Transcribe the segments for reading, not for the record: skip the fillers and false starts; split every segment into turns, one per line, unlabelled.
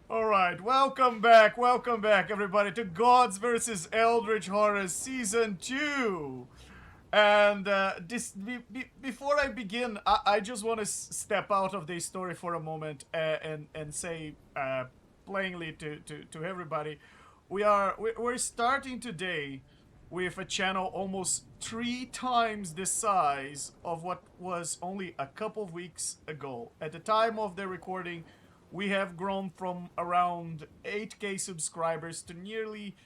Alright, welcome back, everybody, to Gods vs. Eldritch Horrors Season 2. And before I begin, I just want to step out of the story for a moment and say plainly to everybody, we're starting today with a channel almost 3 times the size of what was only a couple of weeks ago. At the time of the recording, we have grown from around 8k subscribers to nearly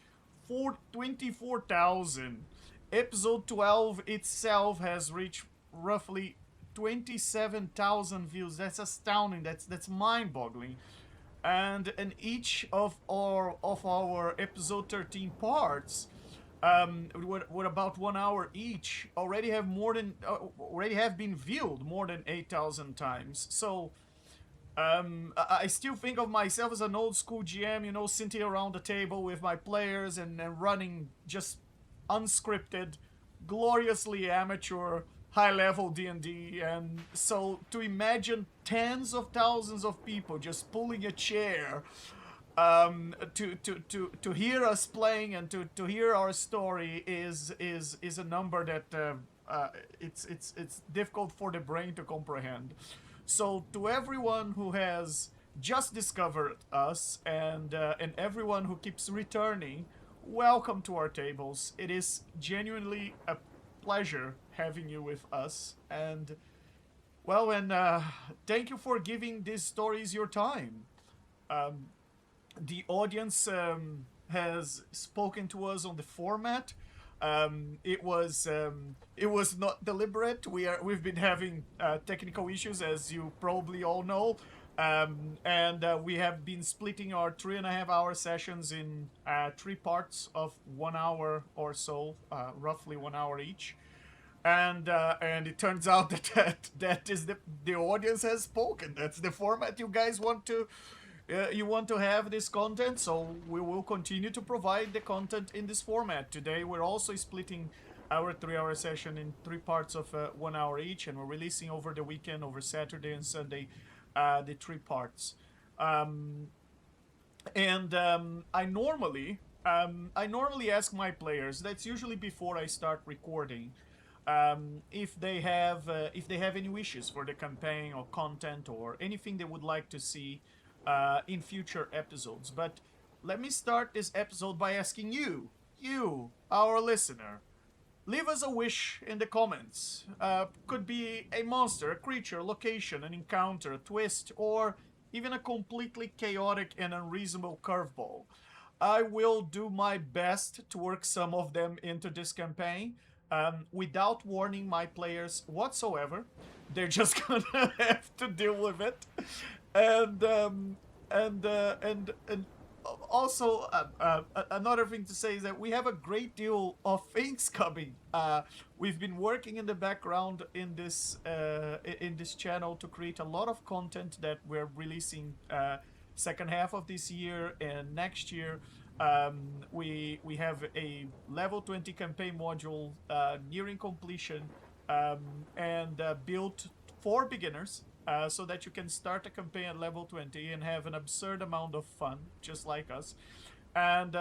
24,000. Episode 12 itself has reached roughly 27,000 views. That's astounding. That's mind-boggling. And each of our episode 13 parts, with about 1 hour each, already have been viewed more than 8,000 times. So I still think of myself as an old school GM, sitting around the table with my players and running just unscripted, gloriously amateur, high level D&D. And so to imagine tens of thousands of people just pulling a chair to hear us playing and to hear our story is a number that it's difficult for the brain to comprehend. So to everyone who has just discovered us and everyone who keeps returning, welcome to our tables. It is genuinely a pleasure having you with us. And well, and thank you for giving these stories your time. The audience has spoken to us on the format. It was not deliberate. We've been having technical issues, as you probably all know, and we have been splitting our 3.5 hour sessions in 3 parts of 1 hour or so, roughly 1 hour each. And it turns out that is the audience has spoken. That's the format you guys want to. You want to have this content, so we will continue to provide the content in this format. Today we're also splitting our 3 hour session in 3 parts of 1 hour each, and we're releasing over the weekend, over Saturday and Sunday, the 3 parts. And I normally ask my players. That's usually before I start recording. If they have any wishes for the campaign or content or anything they would like to see in future episodes. But let me start this episode by asking you, our listener, leave us a wish in the comments. Could be a monster, a creature, location, an encounter, a twist, or even a completely chaotic and unreasonable curveball. I will do my best to work some of them into this campaign without warning my players whatsoever. They're just gonna have to deal with it. And also, another thing to say is that we have a great deal of things coming. We've been working in the background in this channel to create a lot of content that we're releasing second half of this year and next year. We have a level 20 campaign module nearing completion, and built for beginners, so that you can start a campaign at level 20 and have an absurd amount of fun, just like us. And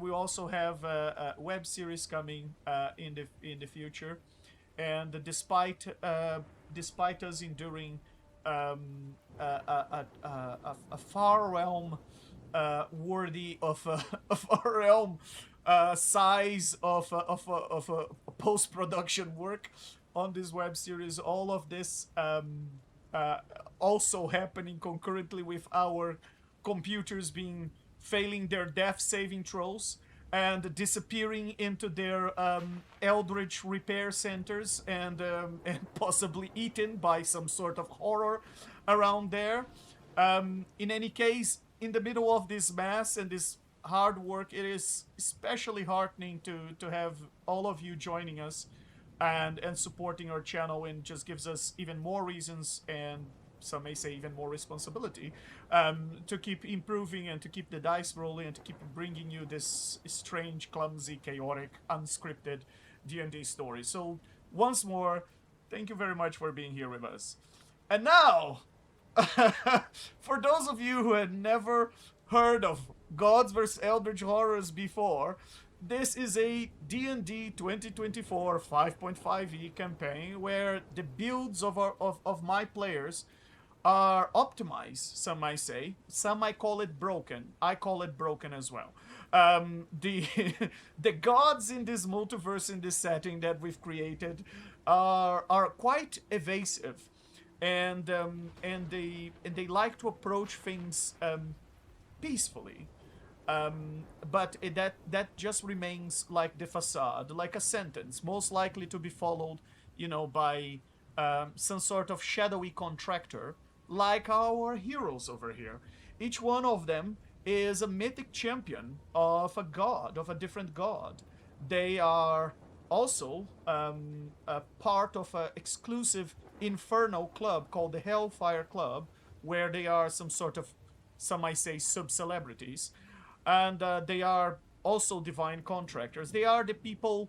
we also have a web series coming in the future. And despite us enduring a far realm worthy of of our realm size of post production work on this web series, all of this also happening concurrently with our computers being failing their death saving throws and disappearing into their eldritch repair centers and possibly eaten by some sort of horror around there. In any case, in the middle of this mess and this hard work, it is especially heartening to have all of you joining us and supporting our channel, and just gives us even more reasons, and some may say even more responsibility, to keep improving and to keep the dice rolling and to keep bringing you this strange, clumsy, chaotic, unscripted D&D story. So once more, thank you very much for being here with us. And now, for those of you who had never heard of Gods vs. Eldritch Horrors before, this is a D&D 2024 5.5e campaign where the builds of my players are optimized, some might say. Some might call it broken. I call it broken as well. The the gods in this multiverse, in this setting that we've created, are quite evasive, and they like to approach things peacefully. But that just remains like the facade, like a sentence, most likely to be followed, by some sort of shadowy contractor, like our heroes over here. Each one of them is a mythic champion of a god, of a different god. They are also a part of an exclusive infernal club called the Hellfire Club, where they are some might say, sub-celebrities. And they are also divine contractors. They are the people,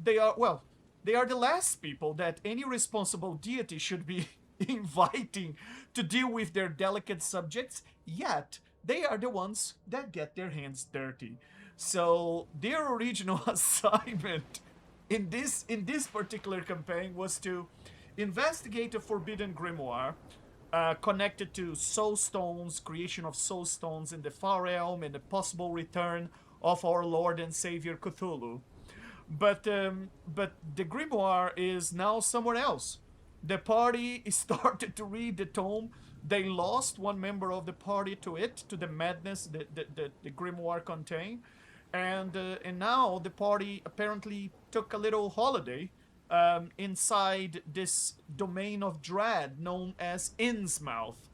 they are the last people that any responsible deity should be inviting to deal with their delicate subjects, yet they are the ones that get their hands dirty. So their original assignment in this particular campaign was to investigate a forbidden grimoire connected to soul stones, creation of soul stones in the Far Realm, and the possible return of our Lord and Savior Cthulhu. But the grimoire is now somewhere else. The party started to read the tome. They lost one member of the party to the madness that the grimoire contained, and now the party apparently took a little holiday inside this domain of dread known as Innsmouth.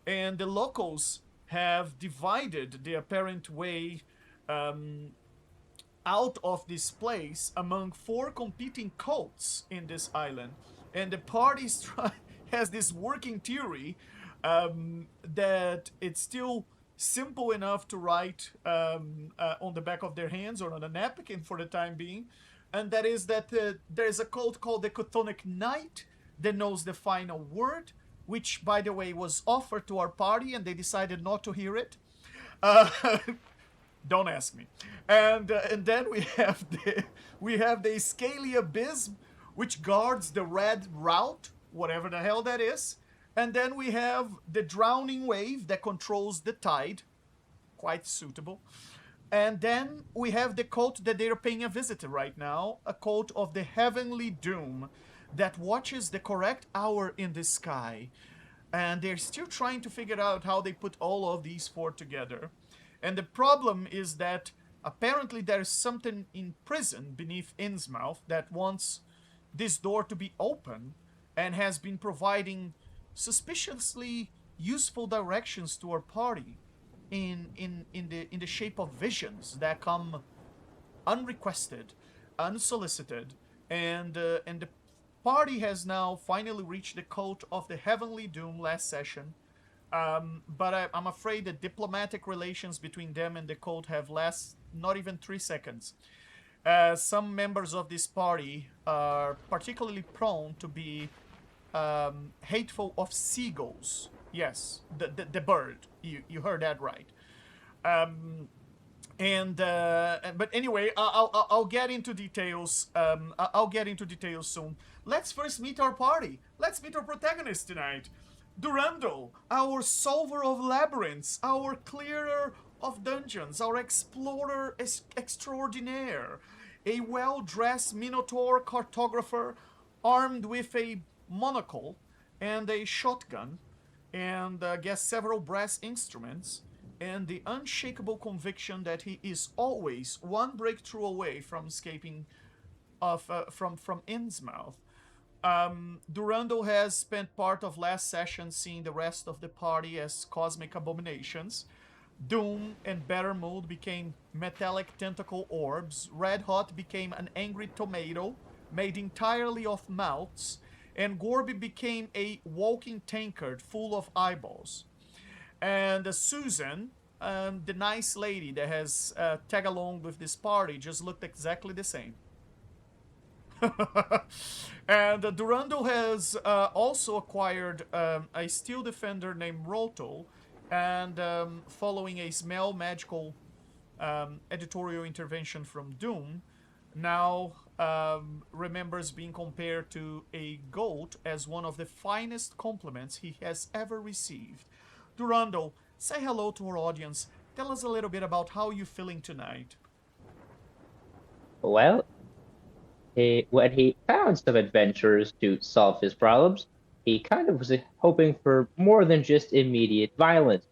And the locals have divided the apparent way out of this place among four competing cults in this island. And the party has this working theory that it's still simple enough to write on the back of their hands or on a napkin for the time being, and that is that there's a cult called the Chthonic Knight that knows the final word, which, by the way, was offered to our party, and they decided not to hear it. Uh, don't ask me. And then we have the Scaly Abysm, which guards the red route, whatever the hell that is. And then we have the Drowning Wave that controls the tide, quite suitable. And then we have the cult that they're paying a visit right now, a cult of the Heavenly Doom that watches the correct hour in the sky. And they're still trying to figure out how they put all of these four together. And the problem is that apparently there's something in prison beneath Innsmouth that wants this door to be open and has been providing suspiciously useful directions to our party in the shape of visions that come unrequested, unsolicited, and the party has now finally reached the cult of the Heavenly Doom last session. But I'm afraid the diplomatic relations between them and the cult have lasted not even 3 seconds. Some members of this party are particularly prone to be hateful of seagulls. Yes, the bird. You heard that right. But anyway, I'll get into details. I'll get into details soon. Let's first meet our party. Let's meet our protagonist tonight. Durandal, our solver of labyrinths, our clearer of dungeons, our explorer extraordinaire, a well-dressed Minotaur cartographer armed with a monocle and a shotgun, and I guess several brass instruments, and the unshakable conviction that he is always one breakthrough away from escaping from Innsmouth. Durandal has spent part of last session seeing the rest of the party as cosmic abominations. Doom and Bettermood became metallic tentacle orbs. Red Hot became an angry tomato made entirely of mouths. And Gorby became a walking tankard full of eyeballs. And Susan, the nice lady that has tagged along with this party, just looked exactly the same. And Durandal has also acquired a steel defender named Roto, And following a small magical editorial intervention from Doom, now remembers being compared to a goat as one of the finest compliments he has ever received. Durando, say hello to our audience. Tell us a little bit about how you're feeling tonight.
Well, when he found some adventurers to solve his problems, he kind of was hoping for more than just immediate violence.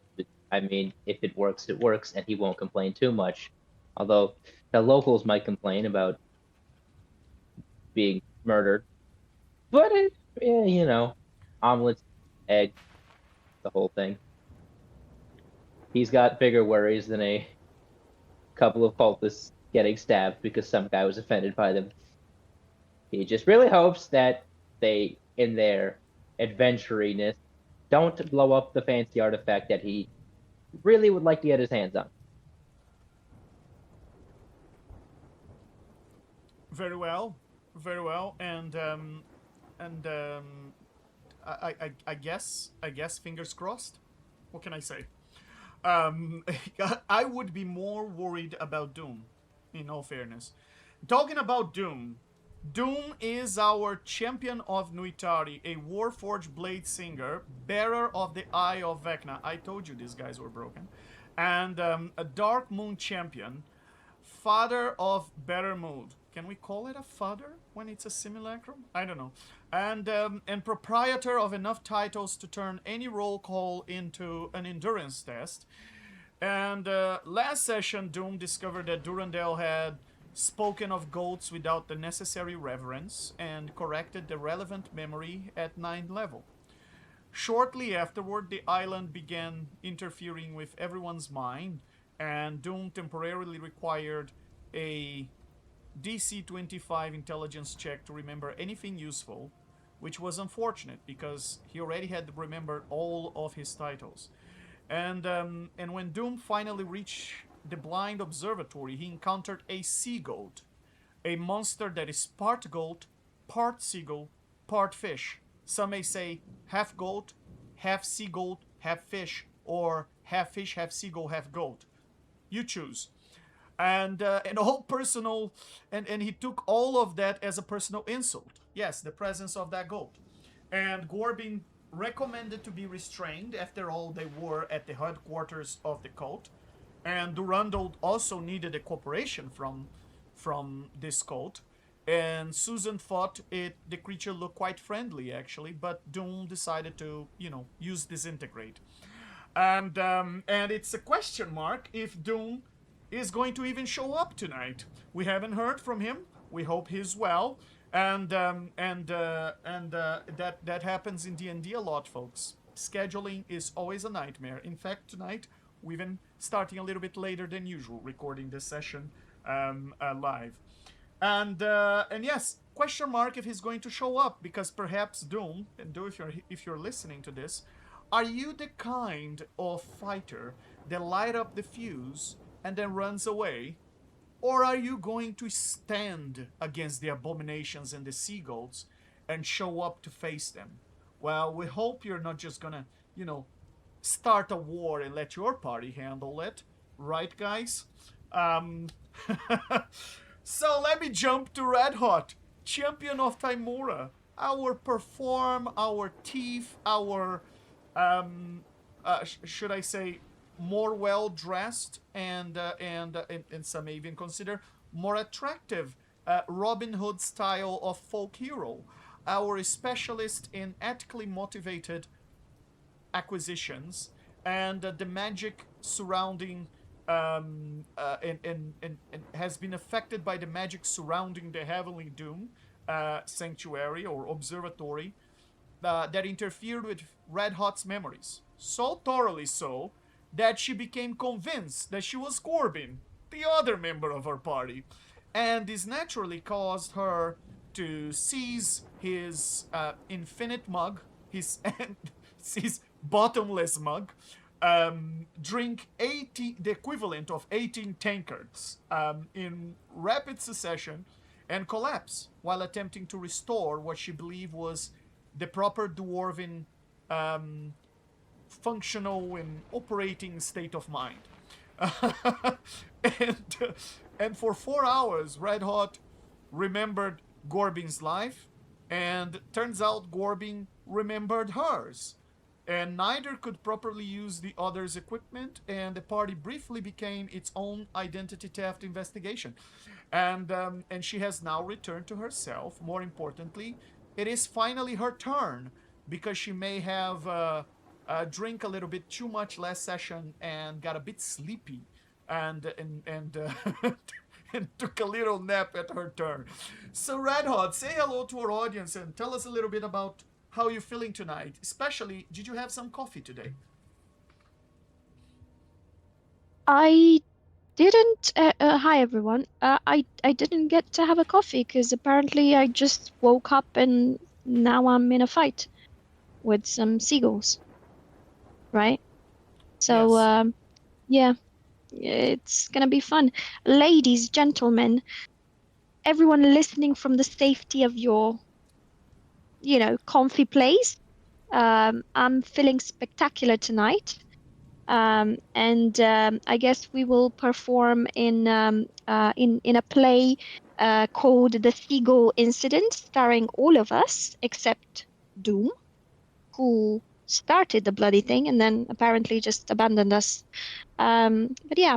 I mean, if it works, and he won't complain too much. Although the locals might complain about being murdered. But, yeah, omelets, eggs, the whole thing. He's got bigger worries than a couple of cultists getting stabbed because some guy was offended by them. He just really hopes that they, in their adventuriness, don't blow up the fancy artifact that he really would like to get his hands on.
Very well, very well, and I guess fingers crossed. What can I say? Um, I would be more worried about Doom, in all fairness. Talking about Doom, Doom is our champion of Nuitari, a Warforged Blade Singer, bearer of the Eye of Vecna. I told you these guys were broken. And a Dark Moon champion, father of Better Mood. Can we call it a father when it's a simulacrum? I don't know. And proprietor of enough titles to turn any roll call into an endurance test. And last session, Doom discovered that Durandal had spoken of goats without the necessary reverence and corrected the relevant memory at 9th level. Shortly afterward, the island began interfering with everyone's mind, and Doom temporarily required a DC 25 intelligence check to remember anything useful, which was unfortunate because he already had remembered all of his titles. And when Doom finally reached the blind observatory, he encountered a sea goat, a monster that is part goat, part seagull, part fish. Some may say half goat, half sea goat, half fish, or half fish, half seagull, half goat. You choose. And all personal, and he took all of that as a personal insult. Yes, the presence of that goat. And Gorbin recommended to be restrained. After all, they were at the headquarters of the cult, and Durandal also needed a cooperation from this cult. And Susan thought the creature looked quite friendly actually, but Doom decided to use disintegrate. And it's a question mark if Doom is going to even show up tonight. We haven't heard from him. We hope he's well. And that happens in D&D a lot, folks. Scheduling is always a nightmare. In fact, tonight we've been starting a little bit later than usual, recording this session live. And yes, question mark if he's going to show up, because perhaps Doom, and Doom, if you're listening to this, are you the kind of fighter that light up the fuse and then runs away? Or are you going to stand against the abominations and the seagulls and show up to face them? Well, we hope you're not just gonna, start a war and let your party handle it. Right, guys? Um, so let me jump to Red Hot, champion of Timora. Our perform, our teeth, our should I say, more well dressed and some may even consider more attractive Robin Hood style of folk hero. Our specialist in ethically motivated acquisitions and the magic surrounding and has been affected by the magic surrounding the Heavenly Doom sanctuary or observatory that interfered with Red Hot's memories. So thoroughly so that she became convinced that she was Corbin, the other member of her party. And this naturally caused her to seize his infinite mug, his bottomless mug, drink 80, the equivalent of 18 tankards in rapid succession, and collapse while attempting to restore what she believed was the proper dwarven functional and operating state of mind. and and for 4 hours, Red Hot remembered Gorbin's life, and turns out Gorbin remembered hers. And neither could properly use the other's equipment, and the party briefly became its own identity theft investigation. And she has now returned to herself. More importantly, it is finally her turn because she may have drink a little bit too much last session and got a bit sleepy, and and took a little nap at her turn. So Red Hot, say hello to our audience and tell us a little bit about how you're feeling tonight. Especially, did you have some coffee today?
I didn't. Hi everyone. I didn't get to have a coffee because apparently I just woke up and now I'm in a fight with some seagulls. Right. So
Yes.
yeah, it's gonna be fun, ladies, gentlemen, everyone listening from the safety of your, comfy place. I'm feeling spectacular tonight. And I guess we will perform in a play called The Seagull Incident, starring all of us except Doom, who started the bloody thing and then apparently just abandoned us. But yeah,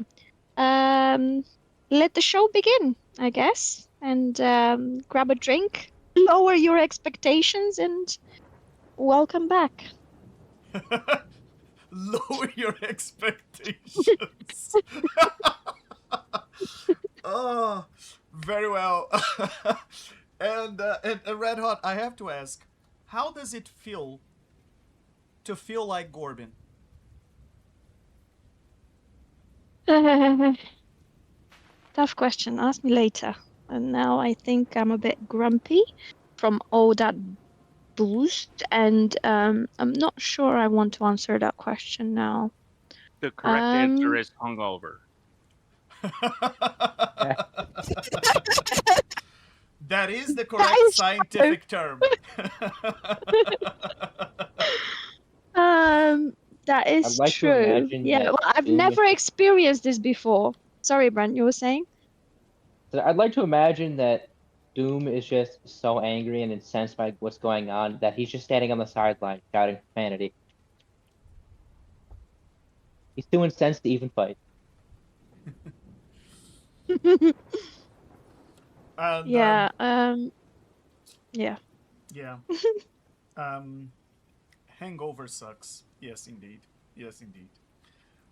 um, let the show begin, I guess, and grab a drink, lower your expectations, and welcome back.
Lower your expectations. Oh, very well. And Red Hot, I have to ask, how does it feel to feel like Gorbin?
Tough question. Ask me later. And now I think I'm a bit grumpy from all that boost, and I'm not sure I want to answer that question now.
The correct answer
Um,
is hungover.
That is the
that
correct
is true.
scientific term.
Um, that
I'd
is
like to
true.
imagine
Yeah,
that
well, I've
Doom is
never
just.
experienced this before. Sorry, Brent, you were saying?
I'd like to imagine that Doom is just so angry and incensed by what's going on that he's just standing on the sideline shouting profanity. He's too incensed to even fight.
And
Yeah, yeah.
yeah, um, hangover sucks. Yes, indeed. Yes, indeed.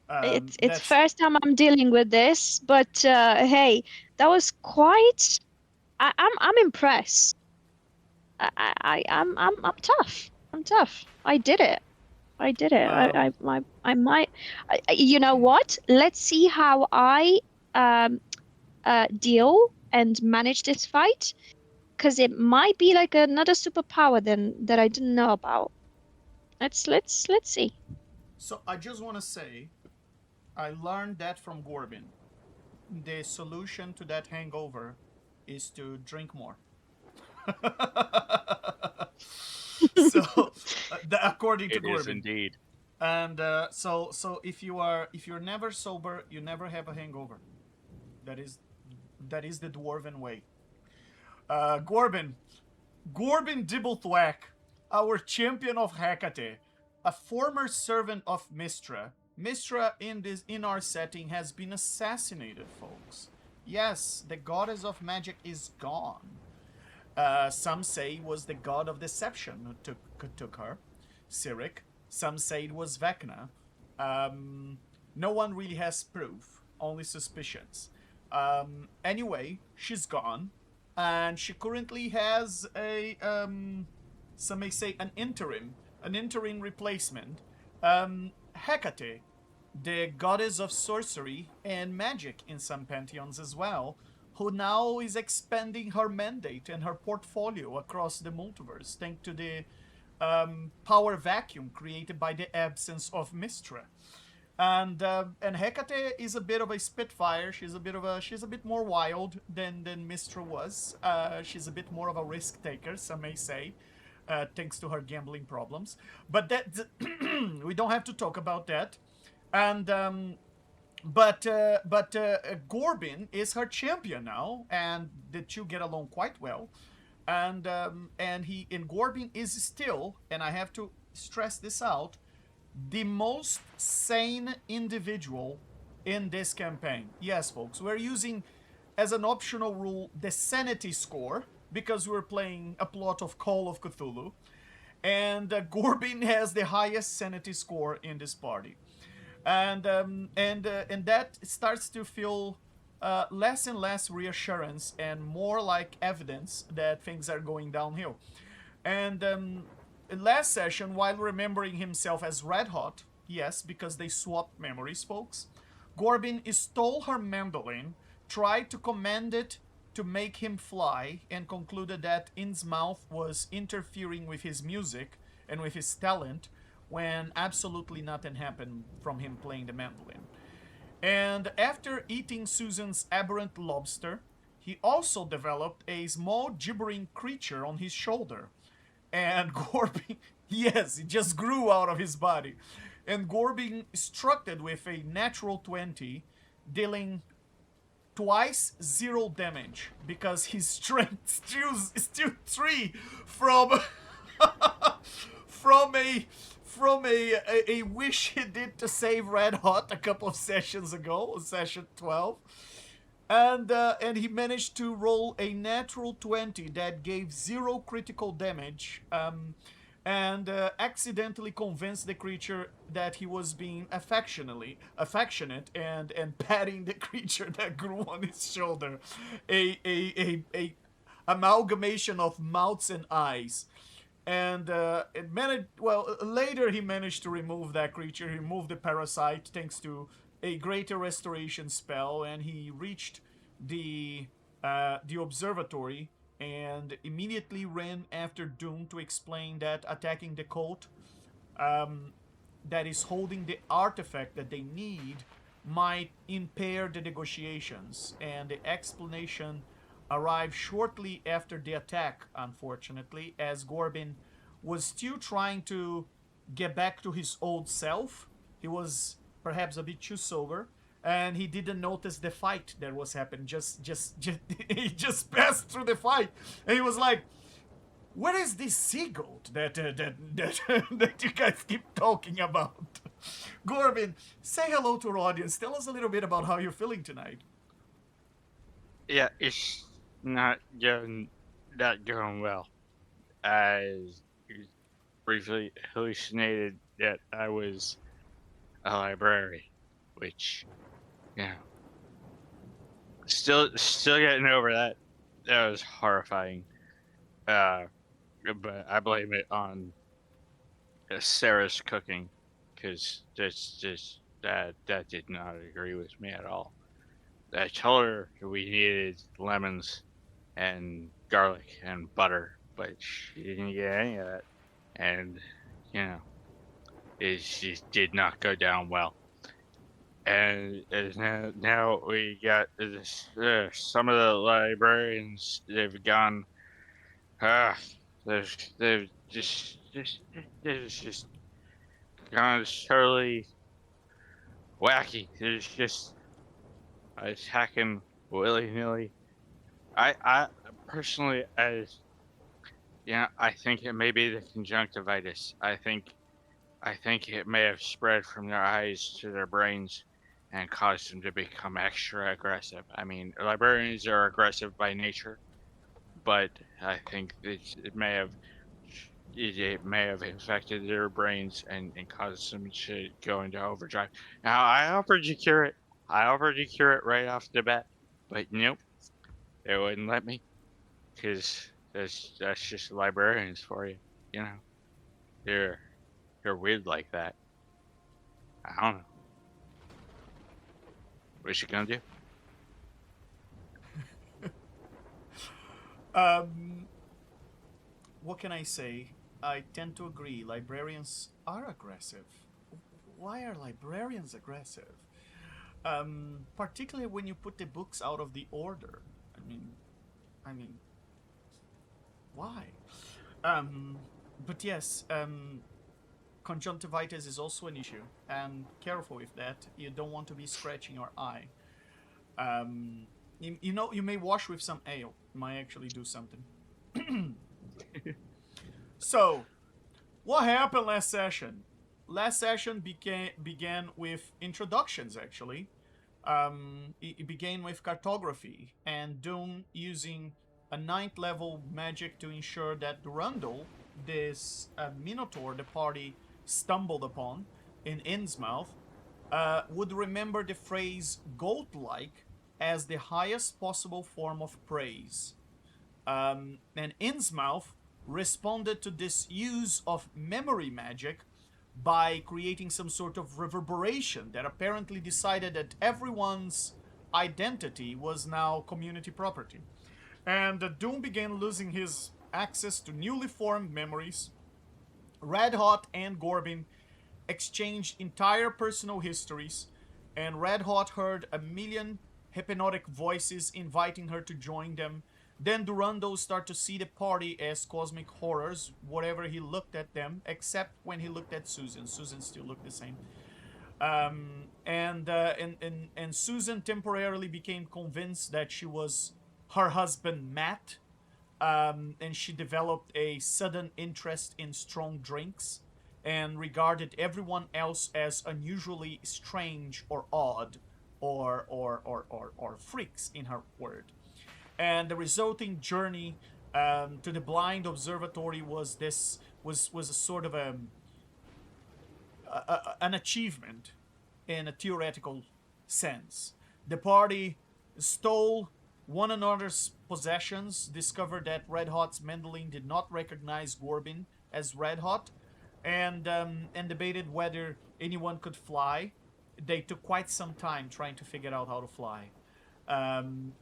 It's
That's
first time I'm dealing with this, but hey, that was quite. I'm impressed. I'm tough. I'm tough. I did it. I did it.
um,
I might. You know what? Let's see how I um deal and manage this fight, because it might be like another superpower then that I didn't know about. Let's see.
so I just want to say I learned that from Gorbin. The solution to that hangover is to drink more. So, according to
It is
Gorbin,
indeed.
and so if you're never sober, you never have a hangover. That is that is the dwarven way. Gorbin, Gorbin Dibblethwack, our champion of Hecate, a former servant of Mistra. Mistra in our setting has been assassinated, folks. Yes, the goddess of magic is gone. Some say it was the god of deception who took her, Cyric. Some say it was Vecna. No one really has proof, only suspicions. Anyway, she's gone, and she currently has some may say an interim replacement, Hecate, the goddess of sorcery and magic in some pantheons as well, who now is expanding her mandate and her portfolio across the multiverse thanks to the power vacuum created by the absence of Mistra. And Hecate is a bit of a spitfire. She's a bit more wild than Mistra was. She's a bit more of a risk taker, some may say. thanks to her gambling problems. But that we don't have to talk about that. And Gorbin is her champion now, and the two get along quite well. And Gorbin is still, and I have to stress this out, the most sane individual in this campaign. Yes, folks, we're using as an optional rule the sanity score because we're playing a plot of Call of Cthulhu, and Gorbin has the highest sanity score in this party, and that starts to feel less and less reassurance and more like evidence that things are going downhill. And in last session, while remembering himself as Red Hot, yes, because they swapped memories, folks, Gorbin stole her mandolin, tried to command it to make him fly, and concluded that Innsmouth was interfering with his music and with his talent when absolutely nothing happened from him playing the mandolin. And after eating Susan's aberrant lobster, he also developed a small gibbering creature on his shoulder. And Gorbin, yes, it just grew out of his body. And Gorbin struck it with a natural 20, dealing twice 0 damage because his strength still 3 from from a wish he did to save Red Hot a couple of sessions ago, session 12. And he managed to roll a natural 20 that gave 0 critical damage, and accidentally convinced the creature that he was being affectionate and patting the creature that grew on his shoulder, a amalgamation of mouths and eyes. And it managed. Well, later he managed to remove that creature. He removed the parasite thanks to a greater restoration spell, and he reached the observatory and immediately ran after Doom to explain that attacking the cult that is holding the artifact that they need might impair the negotiations. And the explanation arrived shortly after the attack, unfortunately, as Gorbin was still trying to get back to his old self. He was perhaps a bit too sober, and he didn't notice the fight that was happening. He just passed through the fight, and he was like, "Where is this sea goat that that you guys keep talking about?" Gorbin, say hello to our audience. Tell us a little bit about how you're feeling tonight.
Yeah, it's not going well. I briefly hallucinated that I was a library, which, you know, still getting over that. That was horrifying. But I blame it on Sarah's cooking, because that did not agree with me at all. I told her we needed lemons and garlic and butter, but she didn't get any of that, and it just did not go down well. And now we got this. Some of the librarians, they've gone. They've just gone totally wacky. There's just attacking willy nilly. I personally, I think it may be the conjunctivitis. I think it may have spread from their eyes to their brains and caused them to become extra aggressive. I mean, librarians are aggressive by nature, but I think it may have infected their brains and caused them to go into overdrive. Now, I offered to cure it. Right off the bat, but nope, they wouldn't let me, because that's just librarians for you. They're weird like that. I don't know. What you gonna do?
What can I say? I tend to agree. Librarians are aggressive. Why are librarians aggressive? Particularly when you put the books out of the order. I mean, why? But yes, conjunctivitis is also an issue, and careful with that. You don't want to be scratching your eye. You may wash with some ale. Might actually do something. So, what happened last session? Last session began with introductions, actually. It began with cartography and Doom using a 9th level magic to ensure that Durandal, this minotaur the party stumbled upon in Innsmouth, would remember the phrase goat-like as the highest possible form of praise. And Innsmouth responded to this use of memory magic by creating some sort of reverberation that apparently decided that everyone's identity was now community property. And Doom began losing his access to newly formed memories. Red Hot and Gorbin exchanged entire personal histories, and Red Hot heard a million hypnotic voices inviting her to join them. Then Durando started to see the party as cosmic horrors, whatever he looked at them, except when he looked at Susan. Susan still looked the same. And Susan temporarily became convinced that she was her husband Matt, and she developed a sudden interest in strong drinks and regarded everyone else as unusually strange or odd or freaks, in her word. And the resulting journey to the blind observatory was a sort of an achievement in a theoretical sense. The party stole one another's possessions, discovered that Red Hot's Mendeling did not recognize Gorbin as Red Hot, and debated whether anyone could fly. They took quite some time trying to figure out how to fly.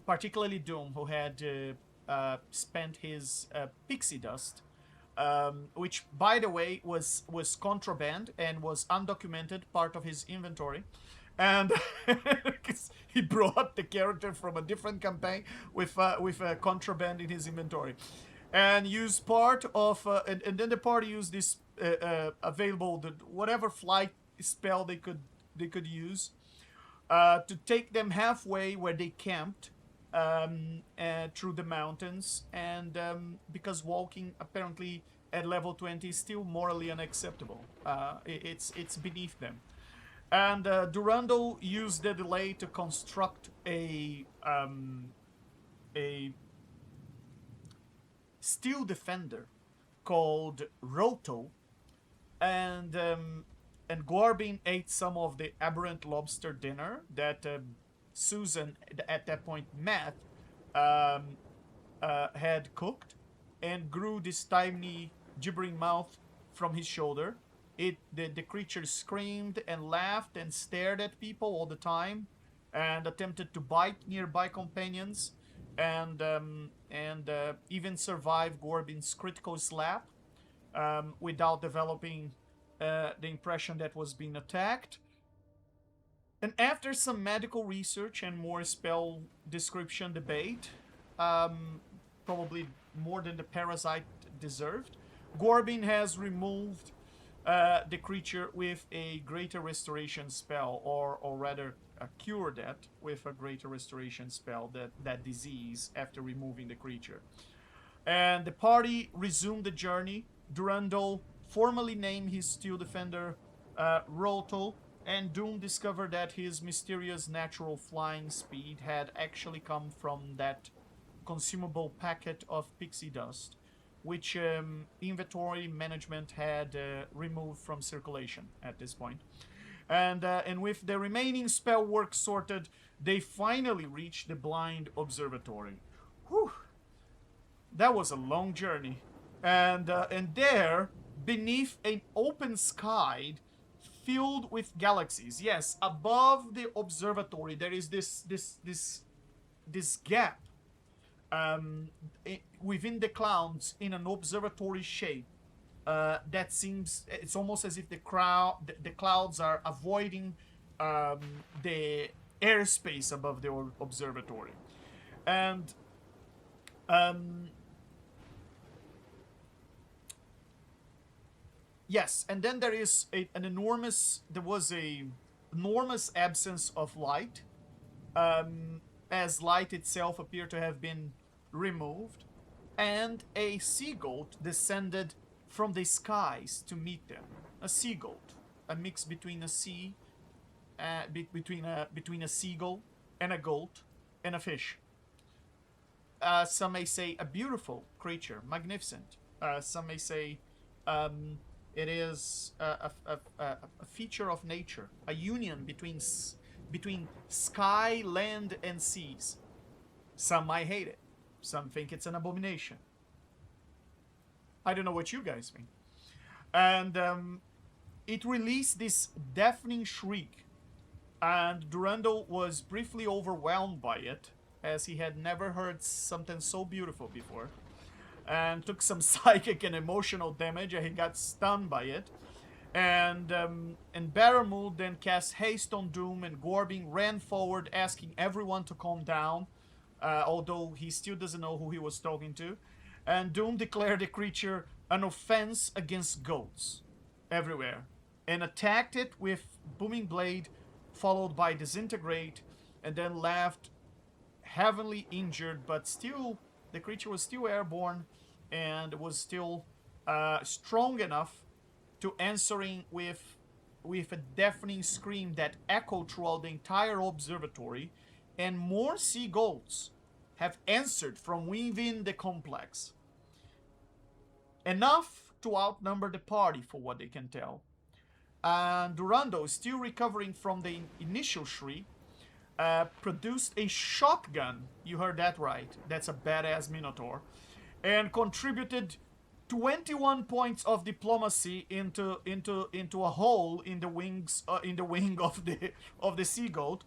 Particularly Doom, who had spent his pixie dust, which, by the way, was contraband and was undocumented, part of his inventory. And he brought the character from a different campaign with contraband in his inventory, and used part of and then the party used this available whatever flight spell they could use to take them halfway where they camped through the mountains, and because walking apparently at level 20 is still morally unacceptable. It's beneath them. And Durando used the delay to construct a steel defender called Roto, and Gorbin ate some of the aberrant lobster dinner that Susan, at that point Matt, had cooked, and grew this tiny gibbering mouth from his shoulder. The creature screamed and laughed and stared at people all the time, and attempted to bite nearby companions, and even survive Gorbin's critical slap without developing the impression that was being attacked. And after some medical research and more spell description debate, probably more than the parasite deserved, Gorbin has removed the creature with a greater restoration spell, or rather cured that with a greater restoration spell, that disease, after removing the creature. And the party resumed the journey. Durandal formally named his steel defender Roto, and Doom discovered that his mysterious natural flying speed had actually come from that consumable packet of pixie dust, which inventory management had removed from circulation at this point. And with the remaining spell work sorted, they finally reached the blind observatory. Whew! That was a long journey. And there, beneath an open sky filled with galaxies, yes, above the observatory, there is this gap within the clouds in an observatory shape that seems, it's almost as if the clouds are avoiding the airspace above the observatory. And Yes, and then there is there was a enormous absence of light, as light itself appeared to have been removed, and a sea goat descended from the skies to meet them. A sea goat, a mix between a sea, between a seagull and a goat and a fish. Some may say a beautiful creature, magnificent. Some may say it is a feature of nature, a union between sky, land, and seas. Some might hate it. Some think it's an abomination. I don't know what you guys think. And it released this deafening shriek, and Durando was briefly overwhelmed by it, as he had never heard something so beautiful before, and took some psychic and emotional damage, and he got stunned by it. And Baramul then cast haste on Doom, and Gorbing ran forward, asking everyone to calm down, although he still doesn't know who he was talking to. And Doom declared the creature an offense against goats everywhere, and attacked it with Booming Blade, followed by Disintegrate, and then left heavily injured, but still, the creature was still airborne, and was still strong enough to answering with a deafening scream that echoed throughout the entire observatory, and more seagulls have answered from within the complex. Enough to outnumber the party, for what they can tell. And Durando, still recovering from the initial shriek, produced a shotgun. You heard that right. That's a badass Minotaur. And contributed 21 points of diplomacy into a hole in the wings in the wing of the sea goat.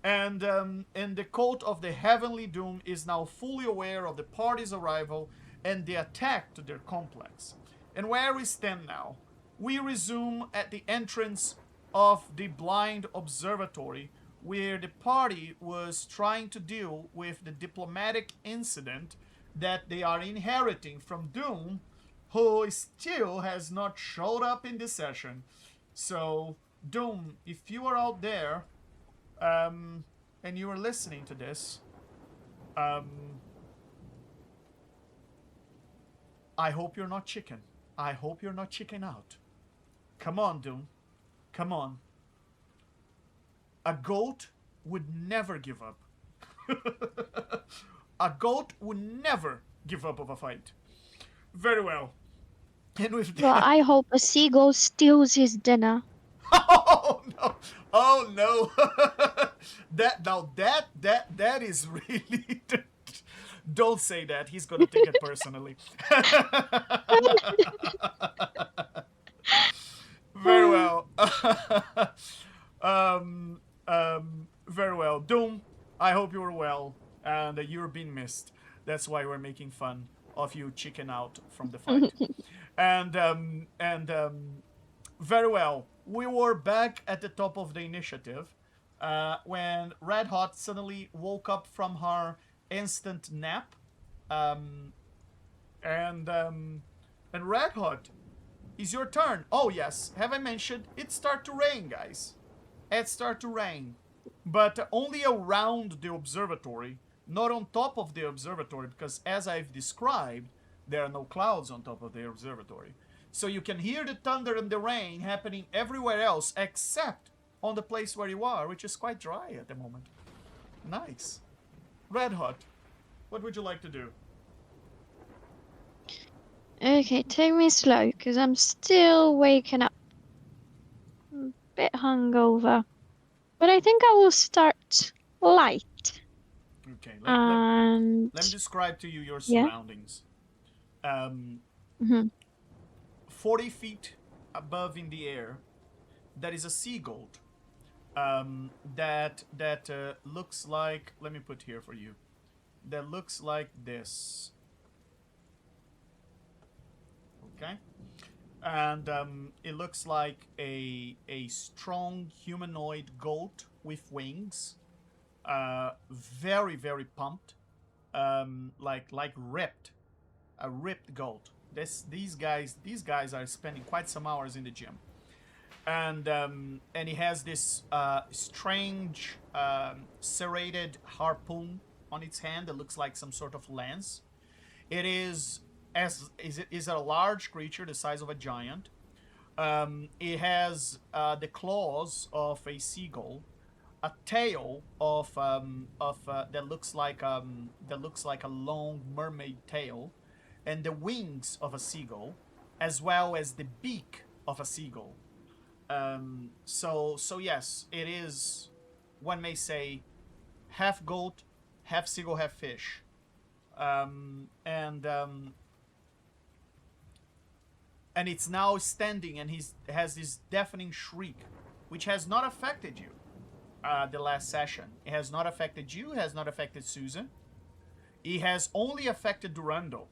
And the coat of the Heavenly Doom is now fully aware of the party's arrival and the attack to their complex. And where we stand now, we resume at the entrance of the blind observatory, where the party was trying to deal with the diplomatic incident that they are inheriting from Doom, who still has not showed up in this session. So, Doom, if you are out there, and you are listening to this, I hope you're not chicken. I hope you're not chicken out. Come on, Doom. Come on. A goat would never give up. A goat would never give up of a fight. Very well. And with that...
Well, I hope a seagull steals his dinner.
Oh no! Oh no! that is really... Don't say that. He's gonna take it personally. Very well. Very well. Doom, I hope you're well and you're being missed. That's why we're making fun of you chicken out from the fight. and very well. We were back at the top of the initiative when Red Hot suddenly woke up from her instant nap. And Red Hot, it's your turn. Oh yes, have I mentioned it start to rain, guys? It start to rain, but only around the observatory, not on top of the observatory, because as I've described, there are no clouds on top of the observatory. So you can hear the thunder and the rain happening everywhere else except on the place where you are, which is quite dry at the moment. Nice. Red Hot, what would you like to do?
Okay, take me slow, because I'm still waking up. I'm a bit hungover. But I think I will start light.
Okay, let me describe to you your
Yeah.
surroundings. 40 feet above in the air, there is a sea goat that looks like, let me put here for you, that looks like this. Okay, and it looks like a strong humanoid goat with wings, very pumped, like ripped, a ripped goat, These guys are spending quite some hours in the gym, and he has this strange serrated harpoon on its hand that looks like some sort of lance. It is a large creature the size of a giant. It has the claws of a seagull, a tail of that looks like a long mermaid tail, and the wings of a seagull, as well as the beak of a seagull. So yes, it is, one may say, half goat, half seagull, half fish. And it's now standing, and he has this deafening shriek, which has not affected you the last session. It has not affected you, has not affected Susan. It has only affected Durando,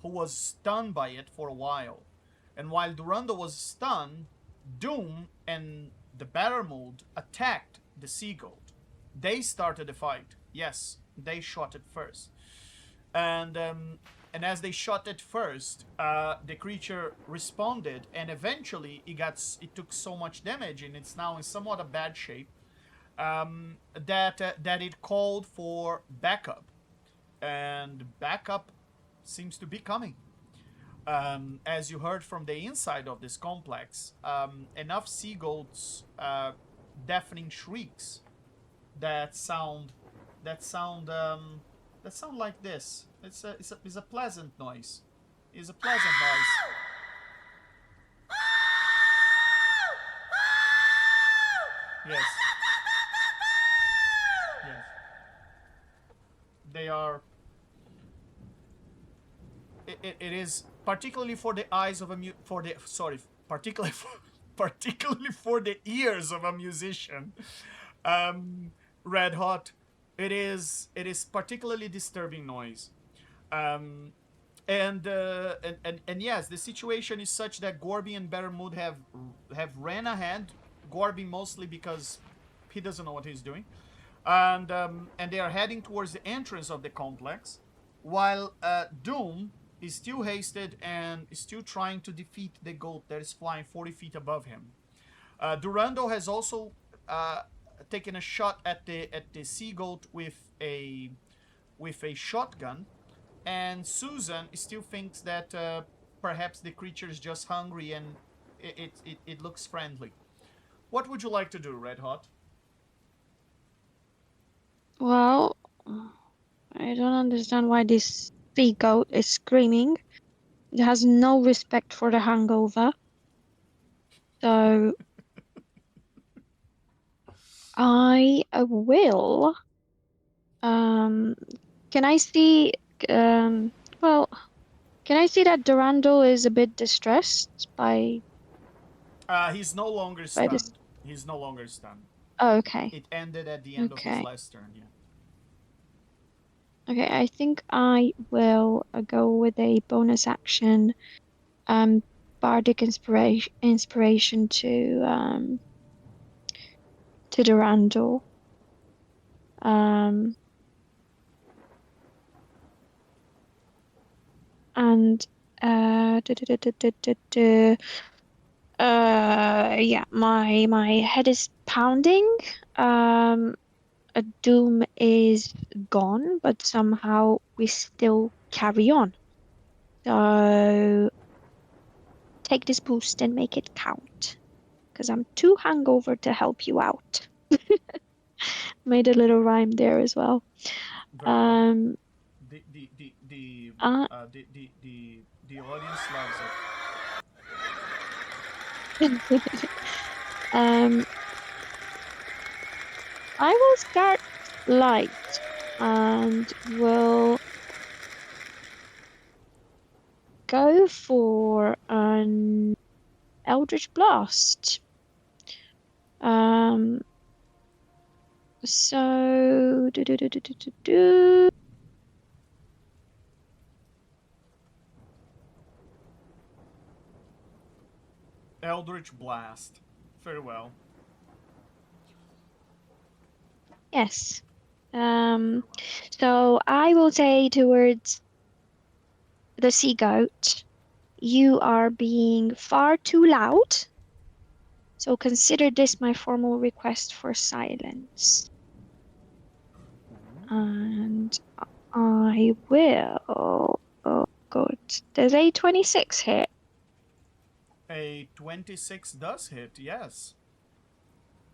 who was stunned by it for a while. And while Durando was stunned, Doom and the Battermold attacked the sea goat. They started the fight. Yes, they shot it first. And as they shot it first, the creature responded, and eventually it took so much damage, and it's now in somewhat a bad shape, that it called for backup, and backup seems to be coming. As you heard from the inside of this complex, enough seagulls deafening shrieks that sound like this. It's a pleasant noise. It's a pleasant noise. Yes. Yes. They are. It is particularly for the eyes of a particularly for the ears of a musician. Red hot. It is particularly disturbing noise. Um, and yes, the situation is such that Gorby and Bettermood have ran ahead. Gorby mostly because he doesn't know what he's doing, and they are heading towards the entrance of the complex, while Doom is still hasted and is still trying to defeat the goat that is flying 40 feet above him. Durando has also taken a shot at the sea goat with a shotgun, and Susan still thinks that perhaps the creature is just hungry and it looks friendly. What would you like to do, Red Hot?
Well, I don't understand why this sea goat is screaming. It has no respect for the hangover. So I will. Can I see? Well, can I see that Durandal is a bit distressed by
He's no longer
this?
stunned. He's no longer stunned.
Oh, okay.
It ended at the end of his
Okay.
last turn, yeah.
Okay, I think I will go with a bonus action, bardic inspiration to Durandal. And yeah, my head is pounding. A Doom is gone, but somehow we still carry on. So take this boost and make it count, because I'm too hungover to help you out. Made a little rhyme there as well.
Very well.
Um,
The the the the
uh,
uh, the, the the the audience loves it.
um, I will start light and will go for an Eldritch Blast. So
Eldritch Blast. Very well.
yes. So I will say towards the sea goat. you are being far too loud. So consider this my formal request for silence. And I will. Oh, good. Does a 26 hit?
A 26 does hit, yes.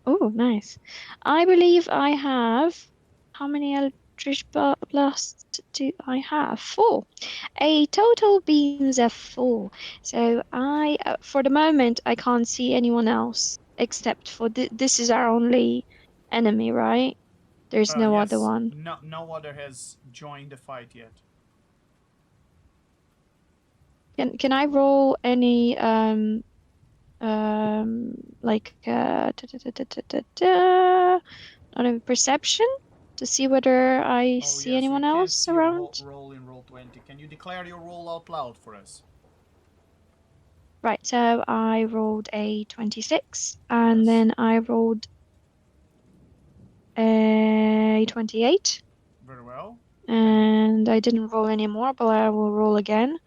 Oh, nice. I believe I have. How many Eldritch Blasts do I have? 4. A total beams of 4. So for the moment, I can't see anyone else except for this is our only enemy, right? There's no other
Yes.
one.
No other has joined the fight yet.
Can I roll any like not a perception to see whether I
Oh
see
yes, we
anyone
can't
else
see your
around?
roll in roll 20. Can you declare your roll out loud for us?
Right, so I rolled a 26 and
Yes.
then I rolled a 28
Very well.
and I didn't roll any more, but I will roll again.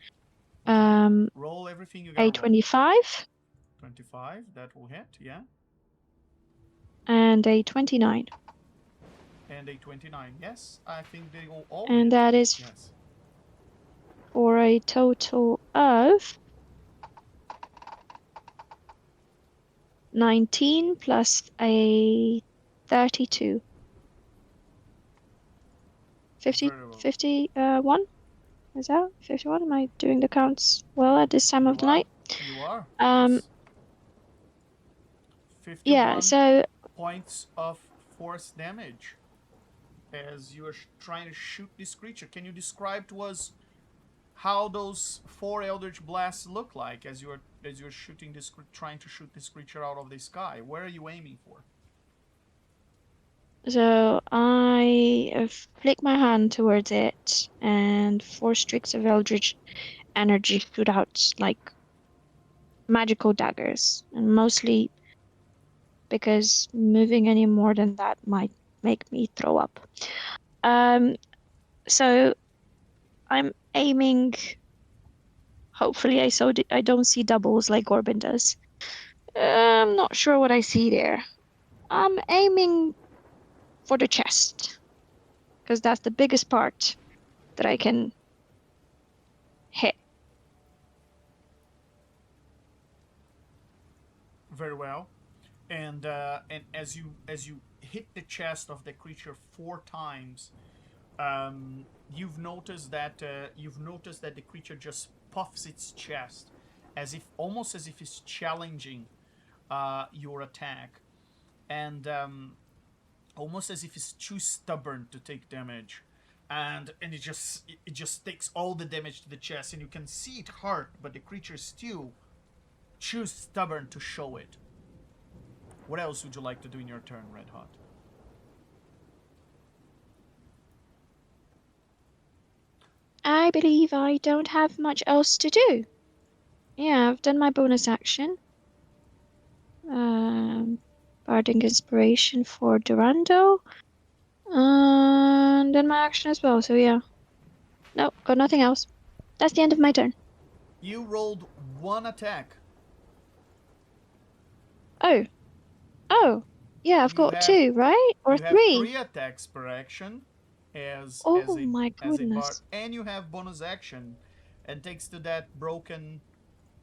Okay. Roll everything you gotta
A
roll.
25
25, that will hit, yeah.
and a 29.
And a 29, yes. I think they will all
And
hit.
that is
Yes.
for a total of 19 plus a 32. 50,
Very well.
51? Is that 51? Am I doing the counts well at this time
You
of the
are.
night?
You are.
Um,
Yes.
yeah,
51
so
points of force damage as you are trying to shoot this creature. Can you describe to us how those 4 eldritch blasts look like as you're shooting this, trying to shoot this creature out of the sky? Where are you aiming for?
so I flick my hand towards it, and 4 streaks of eldritch energy shoot out like magical daggers, and mostly because moving any more than that might make me throw up. Um, so I'm aiming. Hopefully, I don't see doubles like Corbin does. I'm not sure what I see there. I'm aiming for the chest because that's the biggest part that I can hit.
Very well. And as you hit the chest of the creature 4 times, you've noticed that the creature just puffs its chest, as if almost as if it's challenging your attack, and almost as if it's too stubborn to take damage, and it just takes all the damage to the chest, and you can see it hurt, but the creature still too stubborn to show it. What else would you like to do in your turn, Red Hot?
I believe I don't have much else to do. Yeah, I've done my bonus action. Bardic Inspiration for Durando. And then my action as well, so yeah. No, got nothing else. That's the end of my turn.
You rolled 1 attack.
Oh, oh. Yeah, I've
You
got
have
2, right? Or
you have
3.
3 attacks per action
Oh my
as a bar,
goodness.
and you have bonus action, and thanks to that broken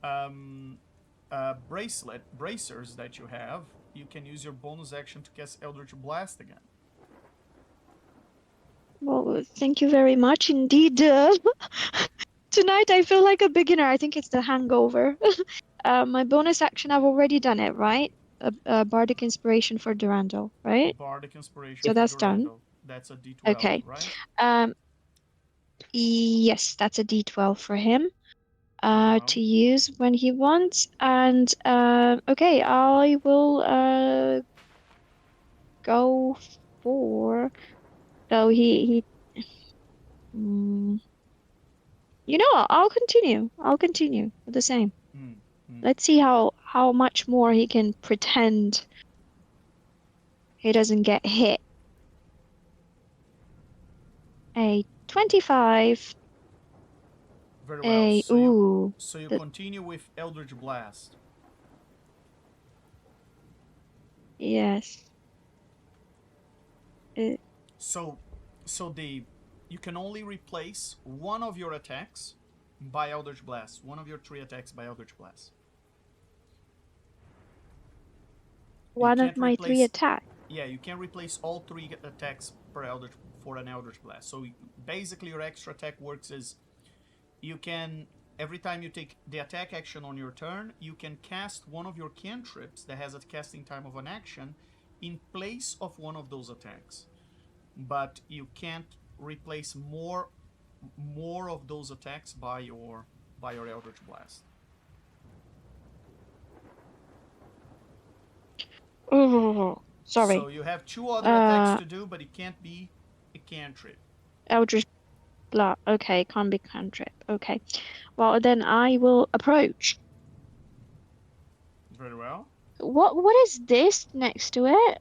um, bracers that you have, you can use your bonus action to cast Eldritch Blast again.
Well, thank you very much indeed. Tonight I feel like a beginner. I think it's the hangover. My bonus action, I've already done it, right? Bardic Inspiration for Durandal, right?
Bardic Inspiration
So
for
that's done.
Durandal. That's a D12,
Okay.
right?
Um, yes, that's a D12 for him
Very well.
to use when he wants. And okay, I will go for. No, he. Mm, you know what? I'll continue. I'll continue with the same.
Mm, mm.
Let's see how much more he can pretend he doesn't get hit. A 25
Very well. So you
the-
continue with Eldritch Blast.
yes.
So you can only replace one of your attacks by Eldritch Blast. One of your 3 attacks by Eldritch Blast.
One of my 3 attacks.
Yeah, you can replace all 3 attacks for an Eldritch Blast. So basically, your extra attack works is you can, every time you take the attack action on your turn, you can cast one of your cantrips that has a casting time of an action in place of one of those attacks. But you can't replace more of those attacks by your Eldritch Blast.
Oh, sorry.
So you have 2 other attacks to do, but it can't be a cantrip.
Eldritch Blast. Okay, can't be cantrip. Okay. Well, then I will approach.
Very well.
What is this next to it?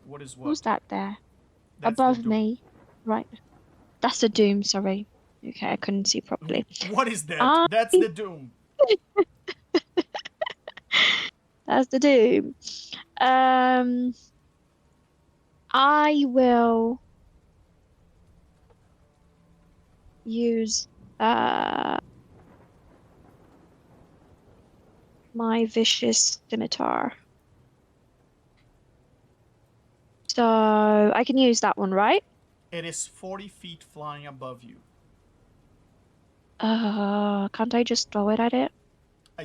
What is what?
Who's that there?
That's the
Above
Doom.
me. Right. That's the Doom, sorry. Okay, I couldn't see properly.
What is that? That's the Doom.
That's the Doom. I will use my vicious scimitar. So I can use that one, right?
It is 40 feet flying above you.
Can't I just throw it at it?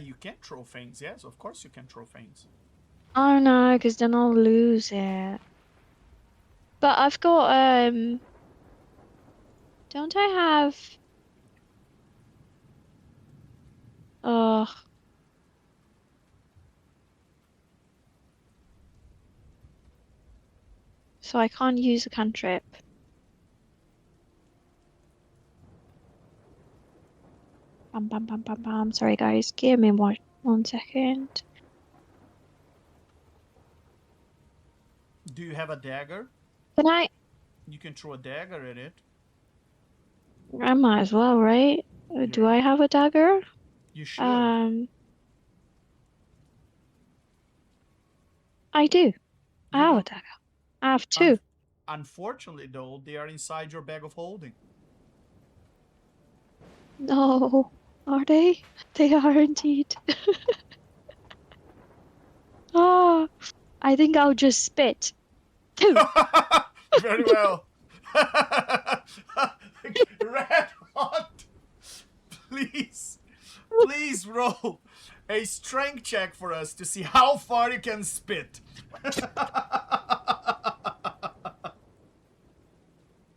You can throw things, yes, of course you can throw things.
Oh no, because then I'll lose it. But I've got don't I have so I can't use a cantrip. Bam bam bam bam bam. Sorry guys, give me one second.
Do you have a dagger?
Can I?
You can throw a dagger at it.
I might as well, right? Do I have a dagger?
You should.
I do. I have a
don't-
dagger. I have 2.
Unfortunately, though, they are inside your bag of holding.
No, are they? They are indeed. Ah, I think I'll just spit. 2.
Very well. Red Hot, please roll a strength check for us to see how far you can spit.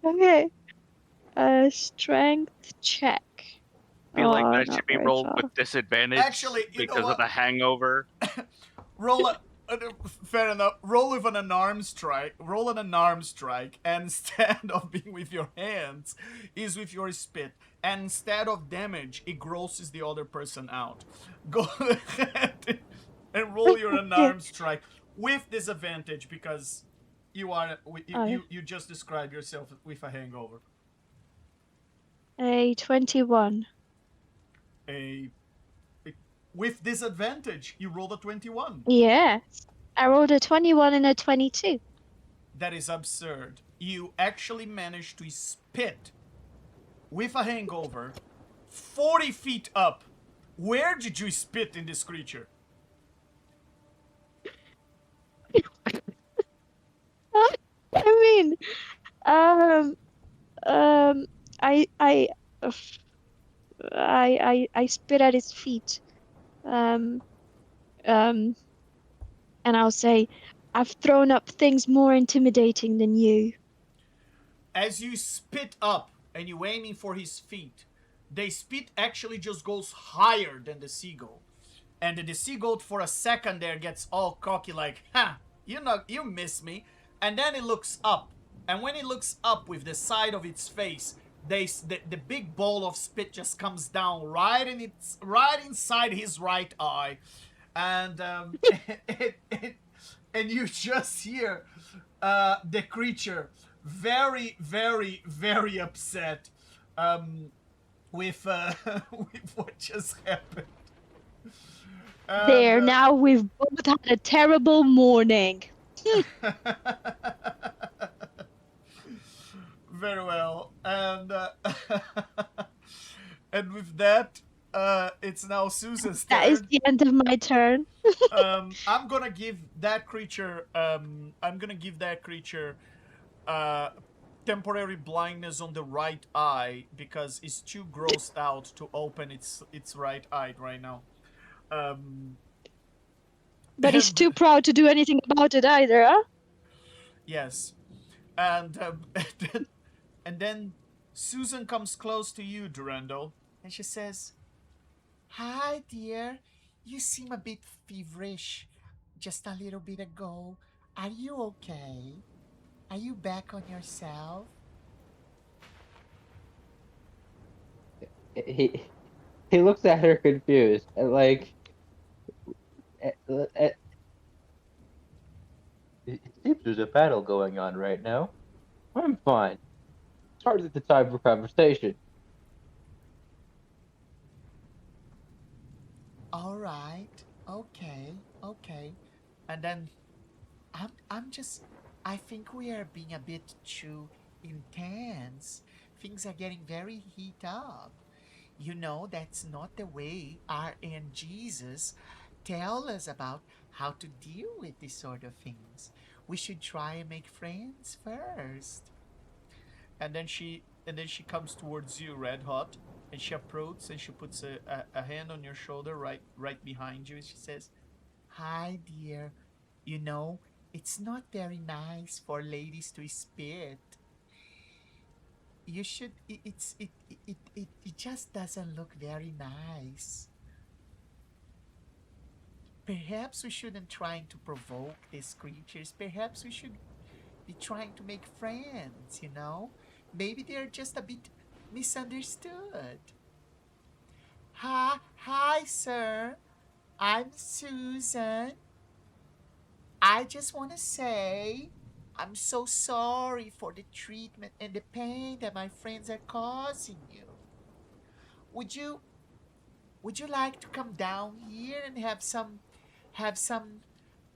Okay. Strength check.
I feel like that
not
should be
very
rolled
far.
with disadvantage
Actually, you know
because
what?
of the hangover.
Roll fair enough. Roll with an unarmed strike. Roll an unarmed strike, and instead of being with your hands, is with your spit. And instead of damage, it grosses the other person out. Go ahead and roll your unarmed strike with disadvantage because you just described yourself with a hangover.
A 21.
With disadvantage, you rolled a 21.
Yes. I rolled a 21 and a 22.
That is absurd. You actually managed to spit with a hangover 40 feet up. Where did you spit in this creature?
I mean, I spit at his feet. And I'll say, I've thrown up things more intimidating than you.
As you spit up and you aiming for his feet, the spit actually just goes higher than the seagull. And the seagull for a second there gets all cocky like, ha, you miss me. And then it looks up. And when it looks up with the side of its face, the big ball of spit just comes down right inside his right eye. And and you just hear the creature very, very, very upset. with with what just happened.
There,
And,
now we've both had a terrible morning.
very well. And and with that, it's now Susan's
That is
turn.
the end of my turn.
I'm gonna give that creature. I'm gonna give that creature uh, temporary blindness on the right eye because it's too grossed out to open its right eye right now. Um,
But he's
and
too proud to do anything about it either, huh?
yes, and and then Susan comes close to you, Durando, and she says, "Hi, dear. You seem a bit feverish just a little bit ago. Are you okay? Are you back on yourself?"
He he looks at her confused and like it seems there's a battle going on right now. I'm fine. It's hardly the time for conversation.
All right. Okay. Okay. And then I'm just I think we are being a bit too intense. Things are getting very heat up. You know that's not the way our and Jesus tell us about how to deal with these sort of things. We should try and make friends first. And then she comes towards you, red hot, and she approaches and she puts a hand on your shoulder right behind you, and she says, "Hi, dear. You know, it's not very nice for ladies to spit. You should. It just doesn't look very nice. Perhaps we shouldn't try to provoke these creatures. Perhaps we should be trying to make friends. You know, maybe they're just a bit misunderstood." Hi, sir. I'm Susan. I just want to say I'm so sorry for the treatment and the pain that my friends are causing you. Would you would you like to come down here and have some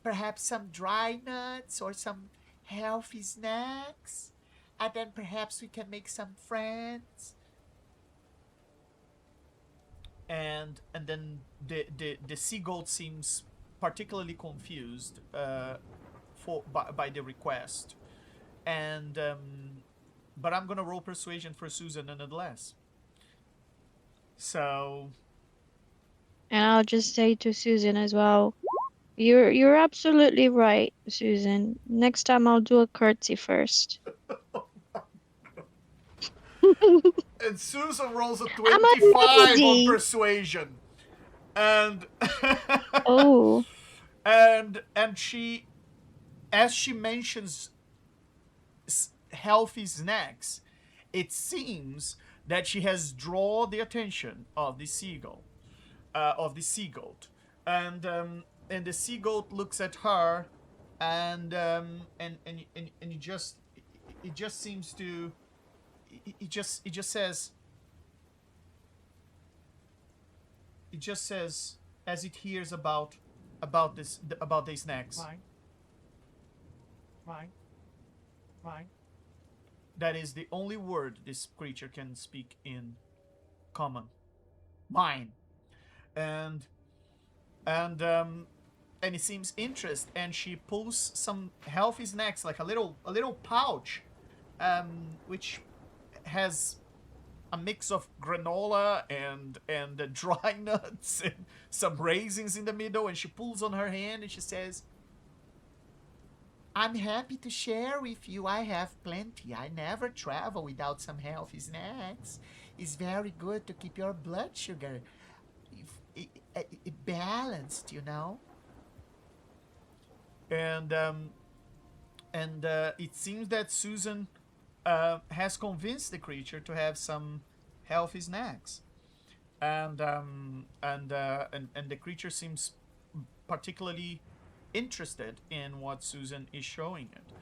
perhaps some dry nuts or some healthy snacks? And then perhaps we can make some friends. And then the sea goat seems particularly confused by the request, and but I'm gonna roll persuasion for Susan nonetheless. So
And I'll just say to Susan as well, you're absolutely right, Susan. Next time I'll do a curtsy first.
and Susan rolls a
I'm a
25 on
lady.
persuasion, and
Oh,
and she, as she mentions healthy snacks, it seems that she has drawn the attention of the seagull, of the sea goat, and the sea goat looks at her, and it just seems to it just says as it hears about these snacks.
Mine. Mine. Mine.
That is the only word this creature can speak in common. Mine. And and it seems interest, and she pulls some healthy snacks, like a little pouch, which has a mix of granola and dry nuts and some raisins in the middle, and she pulls on her hand and she says, "I'm happy to share with you. I have plenty. I never travel without some healthy snacks. It's very good to keep your blood sugar balanced, you know." And it seems that Susan has convinced the creature to have some healthy snacks, and the creature seems particularly interested in what Susan is showing it.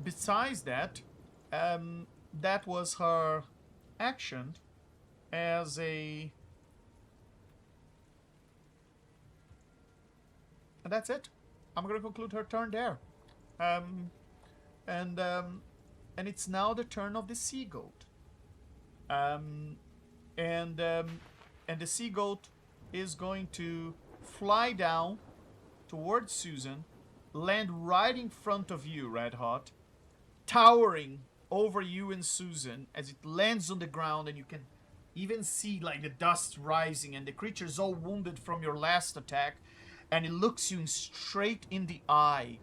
Besides that, that was actioned as a... And that's it. I'm gonna conclude her turn there. Um, and it's now the turn of the sea goat. Um, and the sea goat is going to fly down towards Susan, land right in front of you, Red Hot, towering over you and Susan as it lands on the ground, and you can even see like the dust rising, and the creature's all wounded from your last attack, and it looks you straight in the eye,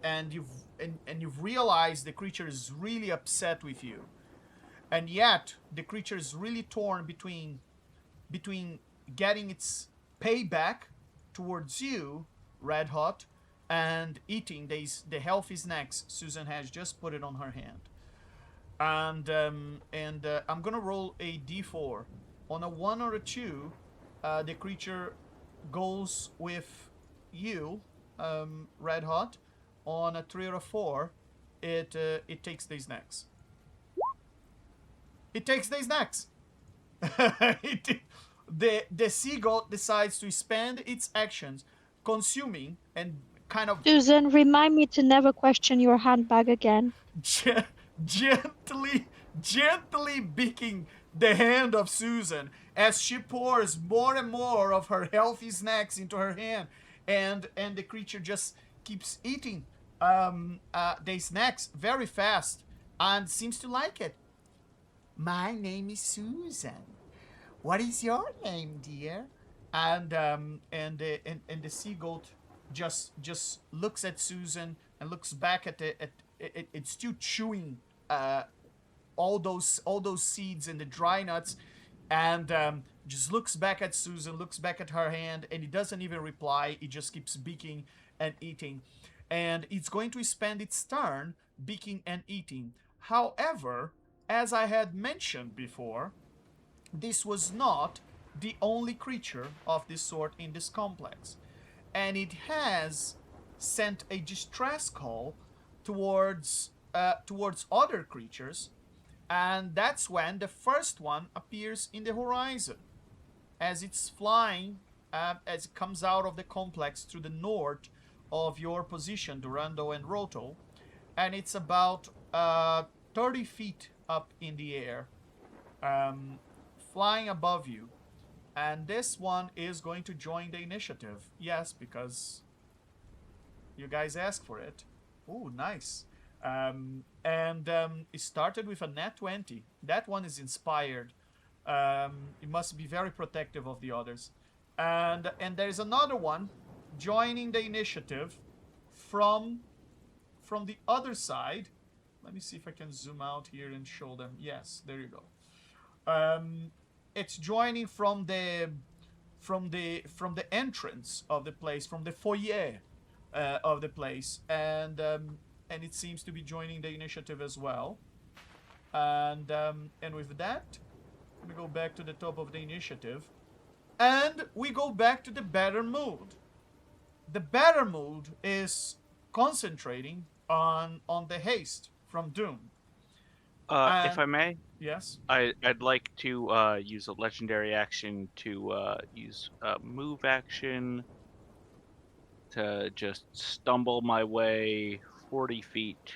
and you've realized the creature is really upset with you, and yet the creature is really torn between getting its payback towards you, Red Hot, and eating the healthy snacks Susan has just put it on her hand. And I'm gonna roll a d4. On a 1 or a 2, the creature goes with you, Red Hot. On a 3 or a 4, it takes the snacks. It takes the snacks. The sea goat decides to spend its actions consuming and kind of
Susan, remind me to never question your handbag again.
gently beaking the hand of Susan as she pours more and more of her healthy snacks into her hand, and the creature just keeps eating the snacks very fast and seems to like it. My name is Susan. What is your name, dear? And the sea goat just looks at Susan and looks back at it's still chewing all those seeds and the dry nuts, and just looks back at Susan, looks back at her hand, and it doesn't even reply. It just keeps beaking and eating, and it's going to spend its turn beaking and eating. However, as I had mentioned before, this was not the only creature of this sort in this complex, and it has sent a distress call towards other creatures, and that's when the first one appears in the horizon as it's flying, as it comes out of the complex to the north of your position, Durando and Roto, and it's about 30 feet up in the air, flying above you. And this one is going to join the initiative. Yes, because you guys asked for it. Ooh, nice. It started with a nat 20. That one is inspired. It must be very protective of the others. And there's another one joining the initiative from the other side. Let me see if I can zoom out here and show them. Yes, there you go. It's joining from the entrance of the place, from the foyer of the place, and it seems to be joining the initiative as well. And with that, we go back to the top of the initiative, and we go back to the better mood. The better mood is concentrating on the haste from Doom.
If I may,
Yes.
I'd like to use a legendary action to use a move action to just stumble my way 40 feet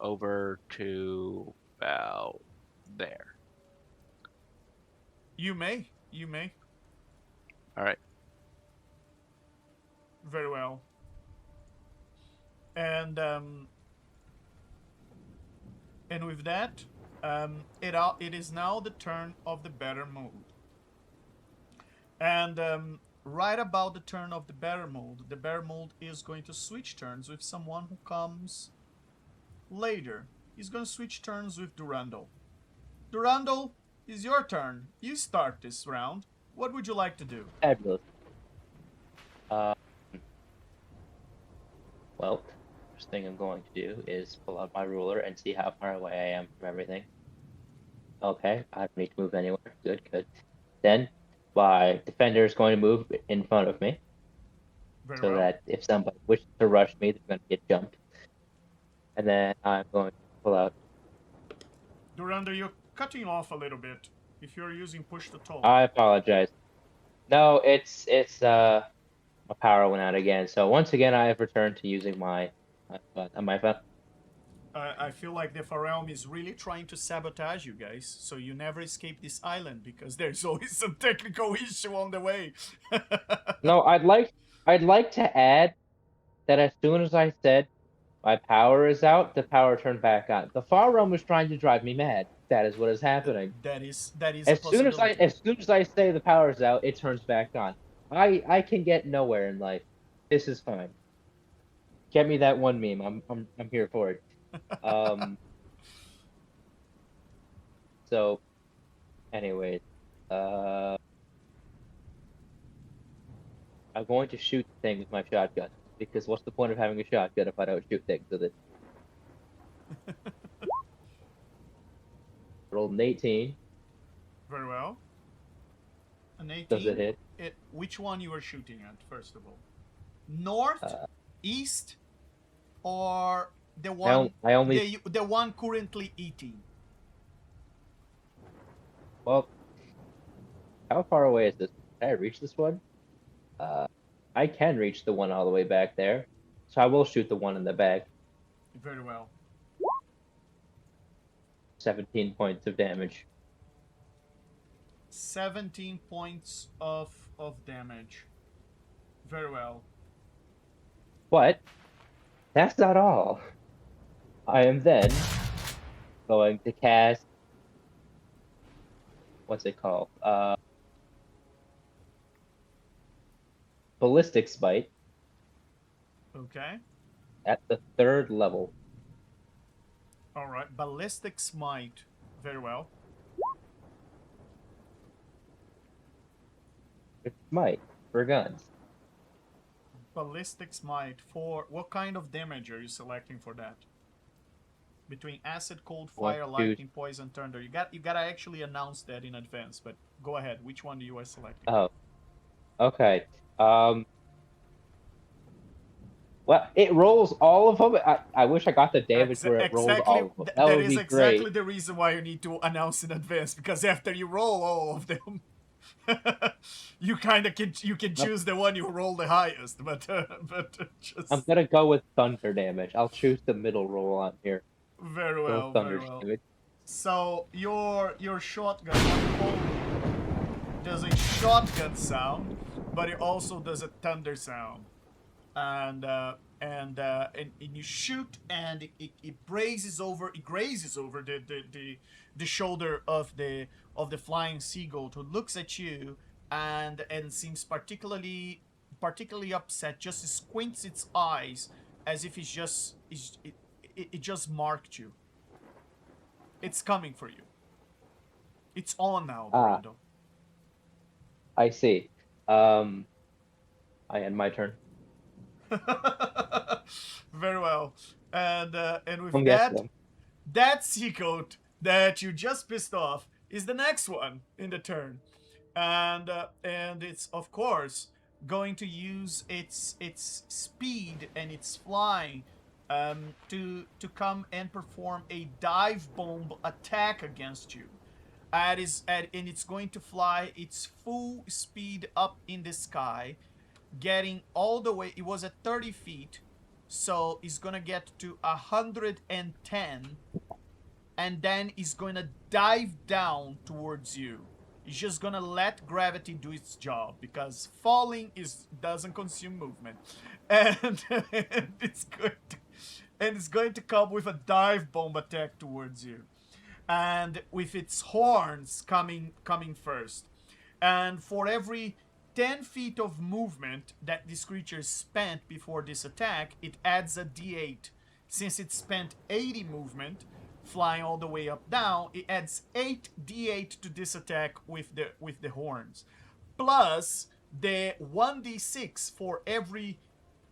over to about there.
You may.
All right.
Very well. And with that, it is now the turn of the better mood. And right about the turn of the better mood is going to switch turns with someone who comes later. He's going to switch turns with Durandal. Durandal, it's your turn. You start this round. What would you like to do?
Fabulous. Well, first thing I'm going to do is pull out my ruler and see how far away I am from everything. Okay, I don't need to move anywhere. Good. Then, my defender is going to move in front of me,
Very
so
well.
that if somebody wishes to rush me, they're going to get jumped. And then I'm going to pull out.
Durandal, you're cutting off a little bit. If you're using push to talk.
I apologize. No, it's my power went out again. So once again, I have returned to using my phone.
I feel like the Farealm is really trying to sabotage you guys, so you never escape this island because there's always some technical issue on the way.
No, I'd like to add that as soon as I said my power is out, the power turned back on. The Far Realm was trying to drive me mad. That is what is happening.
That is a
As soon
possibility.
as I say the power's out, it turns back on. I can get nowhere in life. This is fine. Get me that one meme. I'm here for it. So, anyways, I'm going to shoot the thing with my shotgun because what's the point of having a shotgun if I don't shoot things with it? Rolled an 18.
Very well. An 18.
Does it hit?
Which one you are shooting at, first of all? North, east, or the one the one currently eating?
Well, how far away is this? Can I reach this one? I can reach the one all the way back there, so I will shoot the one in the back.
Very well.
17 points of damage.
17 points of damage. Very well.
But that's not all. I am then going to cast. What's it called? Ballistic Smite
Okay.
at the 3rd level.
All right. Ballistic Smite. Very well.
It's Smite for guns.
Ballistic Smite for what kind of damage are you selecting for that? Between acid, cold, fire, lightning, poison, thunder. You gotta actually announce that in advance. But go ahead. Which one do you are selecting?
Oh, okay. Well, it rolls all of them. I wish I got the damage where it rolls all of them. That would be
exactly
great.
the reason why you need to announce in advance, because after you roll all of them, you kind of can choose the one you roll the highest. But just
I'm gonna go with thunder damage. I'll choose the middle roll on here.
very well,
thunder
very well.
damage.
So your shotgun does a shotgun sound, but it also does a thunder sound, and you shoot, and it grazes over the shoulder of the flying seagull, who looks at you and seems particularly upset. Just squints its eyes as if it just marked you. It's coming for you. It's on now, Brando.
I see. I end my turn.
Very well. And with
I'm guessing.
that seacoat that you just pissed off is the next one in the turn, and it's of course going to use its speed and its flying to come and perform a dive bomb attack against you. And it's going to fly its full speed up in the sky, getting all the way. It was at 30 feet, so it's gonna get to 110, and then it's gonna dive down towards you. It's just gonna let gravity do its job, because falling doesn't consume movement, and it's going to come with a dive bomb attack towards you, and with its horns coming first. And for every 10 feet of movement that this creature spent before this attack, it adds a d8. Since it spent 80 movement flying all the way up down, it adds 8 d8 to this attack with the horns, plus the 1d6 for every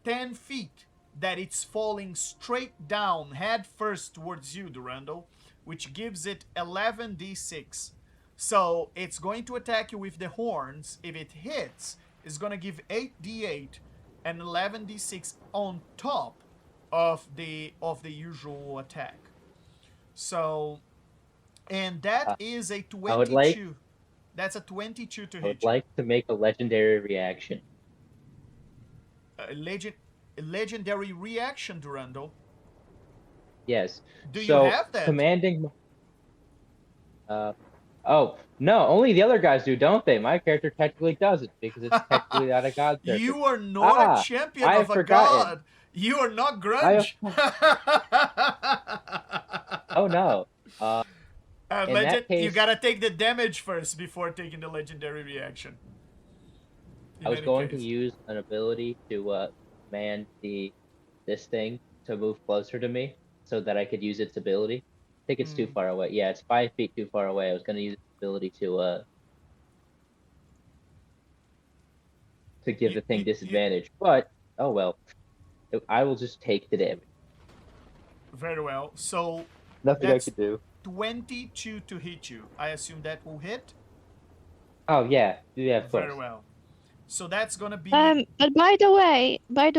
10 feet that it's falling straight down head first towards you, Durando, which gives it 11d6. So it's going to attack you with the horns. If it hits, it's going to give 8d8 and 11d6 on top of the usual attack. So And that is a
I would like-
22. That's a 22 to
I
hit
would
you.
like to make a legendary reaction.
A legendary reaction, Durando.
Yes.
Do you
so
have that?
commanding. Oh no! Only the other guys do, don't they? My character technically doesn't because it's technically not a god character.
You are not a
Ah,
champion
I
of
have
a
forgotten.
god. You are not grunge.
Oh no!
And
In that
legend, you
case-
gotta take the damage first before taking the legendary reaction. In
I was
any
going
case.
to use an ability to command this thing to move closer to me so that I could use its ability. I think it's too far away. Yeah, it's 5 feet too far away. I was going to use its ability to give the thing disadvantage, but oh well. I will just take the damage.
Very well. So
Nothing
That's-
I could do.
22 to hit you. I assume that will hit.
Oh yeah, of course.
Very well. So that's gonna be.
But by the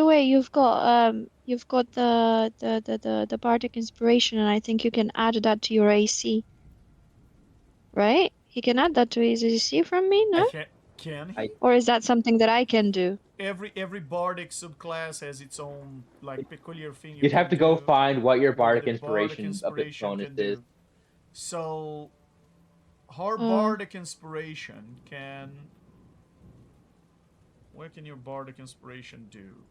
way, you've got the bardic inspiration, and I think you can add that to your AC. Right? You can add that to his AC from me, no?
Can he?
I-
Or is that something that I can do?
Every bardic subclass has its own like peculiar thing.
You'd have to go find what your bardic
the
inspiration bonus
can
is.
do. So, her bardic inspiration can. What can your bardic inspiration do?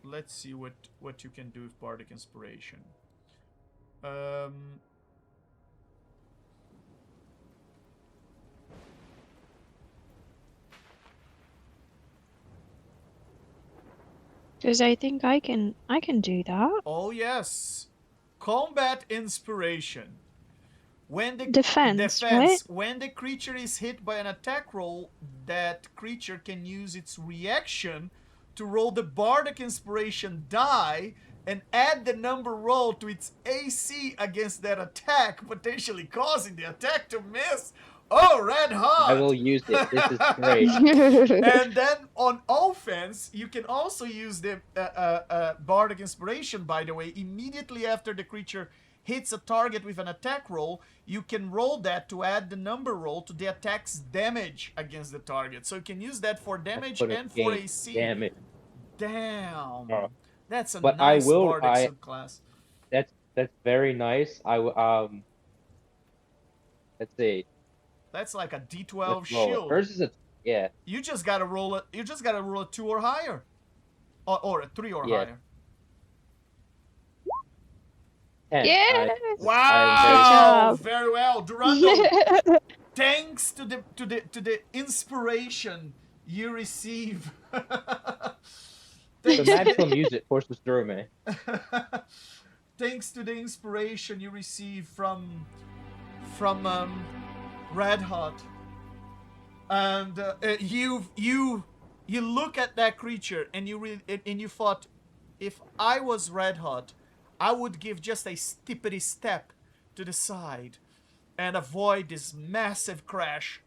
Let's see what you can do with bardic inspiration.
Because I think I can do that.
Oh yes, combat inspiration. When the
Defense, right?
when the creature is hit by an attack roll, that creature can use its reaction to roll the bardic inspiration die and add the number roll to its AC against that attack, potentially causing the attack to miss. Oh, red hot!
I will use it. This is great.
And then on offense, you can also use the bardic inspiration. By the way, immediately after the creature hits a target with an attack roll, you can roll that to add the number roll to the attack's damage against the target. So you can use that for damage and for AC.
Damn it.
Damn.
Oh.
That's a
But
nice
I will-
bardic subclass.
That's very nice. Let's see.
That's like a D12
Let's roll it.
shield.
Hers is yeah.
You just gotta roll it. You just gotta roll a 2 or higher, or a 3 or
Yeah.
higher.
10.
Yeah.
Wow!
Good job.
Very well, Durando. Thanks to the inspiration you receive.
The
Thanks,
magical music courses through me.
thanks to the inspiration you receive from Red Hot, and you look at that creature and you thought, if I was Red Hot, I would give just a stippity step to the side and avoid this massive crash.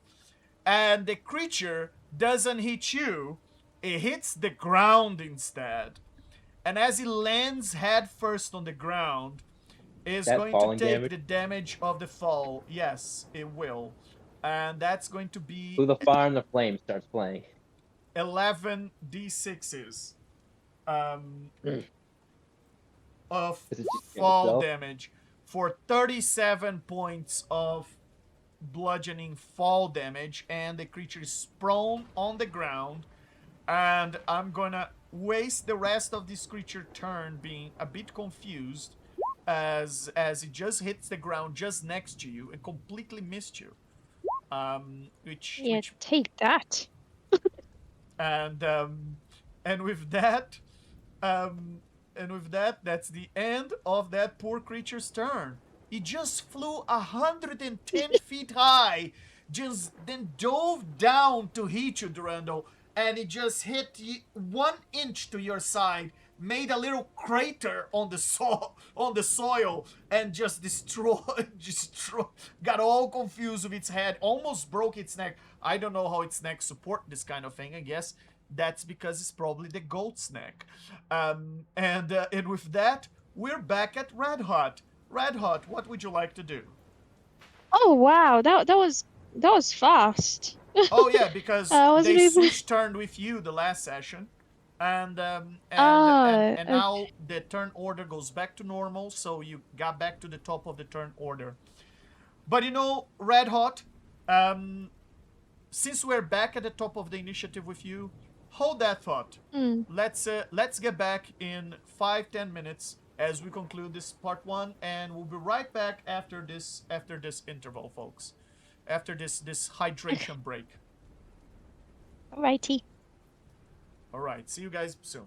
And the creature doesn't hit you, it hits the ground instead. And as it lands head first on the ground, is
That
going to
falling
take
damage?
the damage of the fall. Yes, it will. And that's going to be
Who the Fire and the Flame starts playing.
11 d6s of
Is it just
fall
itself?
damage for 37 points of bludgeoning fall damage, and the creature is prone on the ground. And I'm gonna waste the rest of this creature turn being a bit confused as it just hits the ground just next to you and completely missed you. Which
Take that.
and with that, that's the end of that poor creature's turn. He just flew 110 feet high, just then dove down to hit you, Durando, and it just hit you 1 inch to your side, made a little crater on the soil, and just got all confused with its head, almost broke its neck. I don't know how its neck support this kind of thing. I guess that's because it's probably the goat's neck. And with that, we're back at Red Hot. Red Hot, what would you like to do?
Oh wow, that was fast.
Oh yeah, because
I
they
wasn't even.
switched turn with you the last session, and
Oh,
now the turn order goes back to normal, so you got back to the top of the turn order. But Red Hot, since we're back at the top of the initiative with you, hold that thought.
mm,
Let's get back in 5-10 minutes as we conclude this part 1, and we'll be right back after this interval, folks. After this hydration break.
alrighty.
All right, see you guys soon.